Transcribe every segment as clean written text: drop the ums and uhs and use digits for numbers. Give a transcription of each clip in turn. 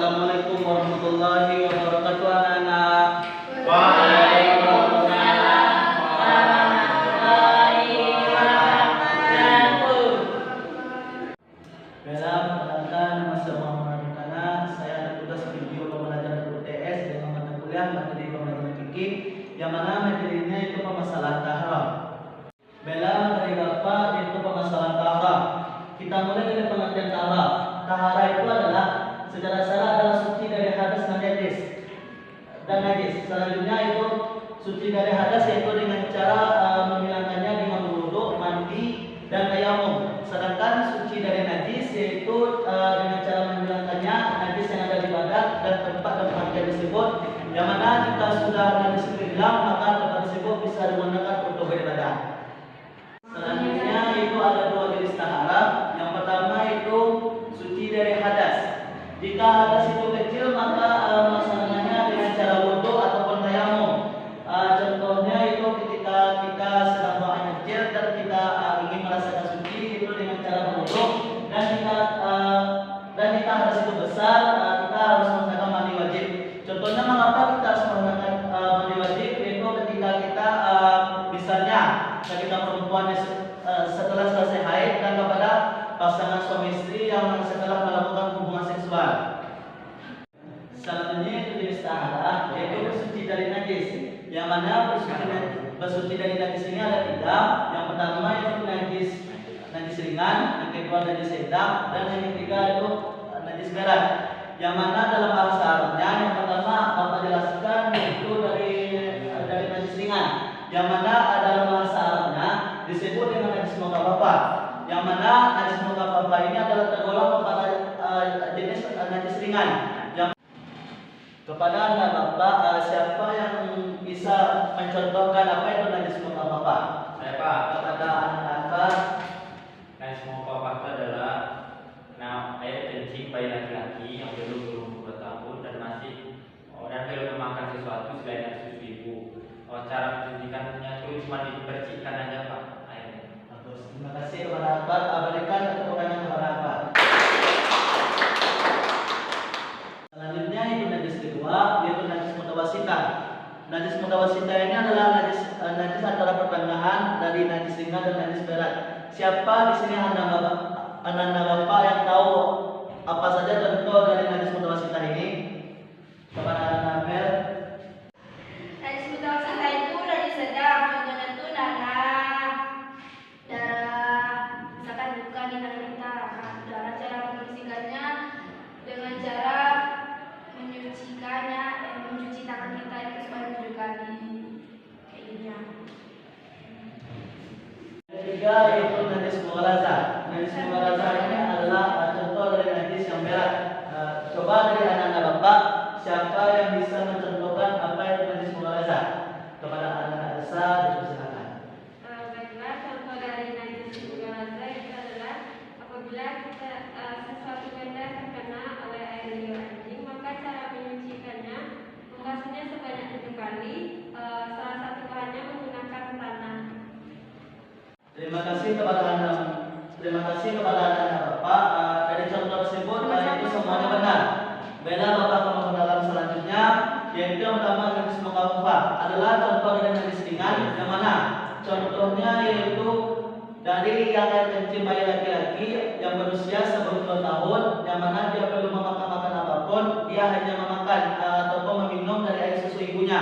Assalamualaikum warahmatullahi wabarakatuh anak-anak. Waalaikumsalam warahmatullahi wabarakatuh. Dalam perkenalkan nama saya Muhammad Rukana, saya ada tugas video pembelajaran UTS dengan mata kuliah materi pembelajaran fikih yang mana materinya itu permasalahan tahara. Bela materi apa itu permasalahan tahara. Kita mulai dari pengertian tahara. Tahara itu adalah secara salah adalah suci dari hadas dan najis. Selanjutnya itu suci dari hadas yaitu dengan cara menghilangkannya dengan berwudu, mandi, dan tayamum. Sedangkan suci dari najis yaitu dengan cara menghilangkannya najis yang ada di badan dan tempat dan pakaian tersebut. Yang mana jika sudah najis itu hilang maka tempat tersebut bisa digunakan untuk beribadah. Selanjutnya itu ada dua jenis tahara. Yang pertama itu suci dari hadas. Jika hadas itu kecil maka melaksanakannya dengan cara wudhu ataupun tayamum. Contohnya itu ketika kita sedang buang air kecil dan kita ingin merasakan suci itu dengan cara berwudhu, dan jika hadas itu besar kita harus melaksanakan mandi wajib. Contohnya mengapa kita harus melaksanakan mandi wajib itu ketika kita misalnya kita perempuan setelah selesai haid dan kepada pasangan suami istri yang setelah melakukan hubungan seksual. Selanjutnya itu jenis tahara yaitu bersuci dari najis. Yang mana bersuci dari najis ini ada tiga. Yang pertama itu najis ringan, yang kedua najis sedang, dan yang ketiga itu najis berat. Yang mana dalam bahasa Arabnya yang pertama Bapak jelaskan itu dari najis ringan. Yang mana dalam bahasa Arabnya disebut dengan najis mukhaffafah. Yang mana najis mukhaffafah ini adalah tergolong kepada jenis najis ringan. Yang kepada anak Bapak, siapa yang bisa mencontohkan apa itu najis mukhaffafah? Saya Pak. Kepada anak Bapak, Najis mukhaffafah itu adalah air kencing bayi laki-laki yang belum berumur 2 tahun dan belum memakan sesuatu selain air susu ibu. Cara mencucikannya itu cuma dipercikkan aja Pak airnya. bagus. Terima kasih kepada Bapak. Berikan tepuk tangan kepada Bapak. Selanjutnya itu najis kedua yaitu najis mutawasitah. Najis mutawasitah ini adalah najis antara pertengahan dari najis ringan dan najis berat. Siapa di sini anak-anak Bapak yang tahu apa saja contoh dari najis mutawasitah ini? Kepada anak Amel. Najis mutawasitah itu najis sedang, contohnya itu darah, misalkan luka di tangan kita. Darah cara membersihkannya dengan cara mencuci tangan kita itu sebanyak 7 kali. Kayak gini ya. Ketiga yaitu najis mughalazah. Najis mughalazah ini adalah contoh dari najis yang berat. Coba dari anak-anak Bapak, siapa yang bisa mencontohkan apa itu najis mughalazah? Kepada anak-anak Esa, silakan. Baiklah, contoh dari najis mughalazah itu adalah apabila sesuatu benda terkena oleh air liur anjing, maka cara menyucikannya membasuhnya sebanyak 7 kali. Salah satu bahannya menggunakan tanah. Terima kasih kepada anak-anak Bapak. Dari contoh tersebut itu semuanya benar. Bela Bapak pembenaran selanjutnya yaitu yang pertama najis mukhaffafah adalah contoh dari najis ringan yang mana contohnya yaitu dari yang air kencing bayi laki-laki yang berusia sebelum 2 tahun yang mana dia belum memakan apapun, dia hanya memakan ataupun meminum dari air susu ibunya.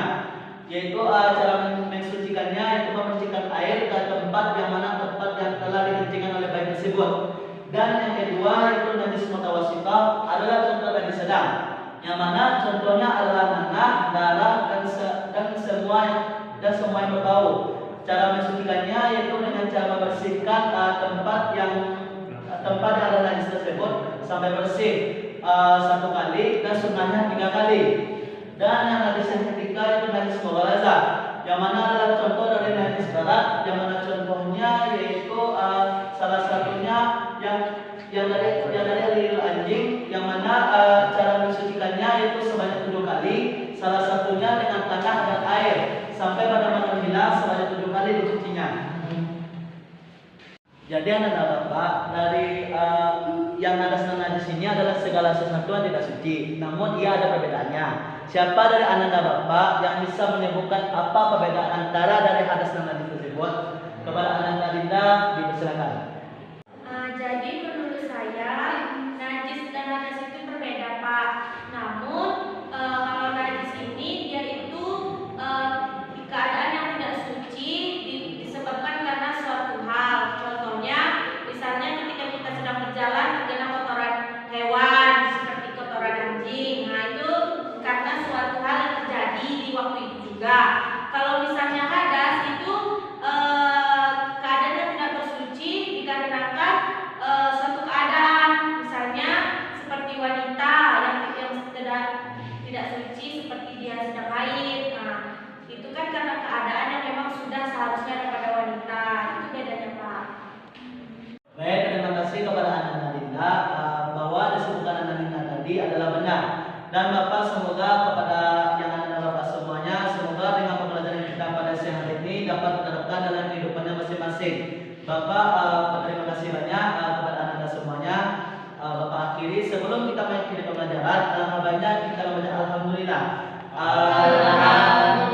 Yaitu cara mensucikannya yaitu membersihkan air ke tempat yang telah dikencingkan oleh bayi tersebut. Dan yang kedua itu najis mutawasitah adalah contoh najis sedang, yang mana contohnya adalah nanah, darah dan semua yang berbau. Cara mensucikannya yaitu dengan cara membersihkan tempat yang ada najis tersebut sampai bersih 1 kali dan sunnahnya 3 kali. Dan yang najis yang ketiga itu najis mughalazah, yang mana adalah contoh dari najis berat, yang mana contohnya yaitu salah satunya yang dari liur anjing, yang mana cara mensucikannya yaitu sebanyak 7 kali, salah satunya dengan tanah dan air sampai pada hilang sebanyak 7 kali dicucinya. Jadi anak-anak Bapak dari yang nadas dan najis ini ini adalah segala sesuatu yang tidak suci, namun ia ada perbedaannya. Siapa dari Ananda Bapak yang bisa menyebutkan apa perbedaan antara dari hadas dan najis tersebut? Kepada Ananda Dinda, dipersilakan. Jadi menurut saya najis dan hadas itu berbeda, Pak. Namun kalau najis ini dia itu keadaan yang tidak suci disebabkan karena suatu hal. Contohnya, misalnya ketika kita sedang berjalan terkena kotoran hewan seperti kotoran anjing. Nah itu karena suatu hal yang terjadi di waktu itu juga. Kalau misalnya hadas itu keadaan yang tidak bersuci dikarenakan suatu keadaan, misalnya seperti wanita yang tidak suci seperti dia sedang haid. Nah, itu kan karena keadaan yang memang sudah seharusnya ada pada wanita. Itu bedanya, Pak. Baik, terima kasih kepada Ananda Dinda bahwa disebutkan Ananda Dinda tadi adalah benar. Dan Bapak semoga kepada yang ada Bapak semuanya, semoga dengan pembelajaran yang kita pada siang hari ini dapat diterapkan dalam kehidupannya masing-masing. Bapak terima kasih banyak kepada Ananda semuanya. Bapak akhiri sebelum kita mengakhiri pembelajaran, alhamdulillah kita membaca alhamdulillah. Alhamdulillah.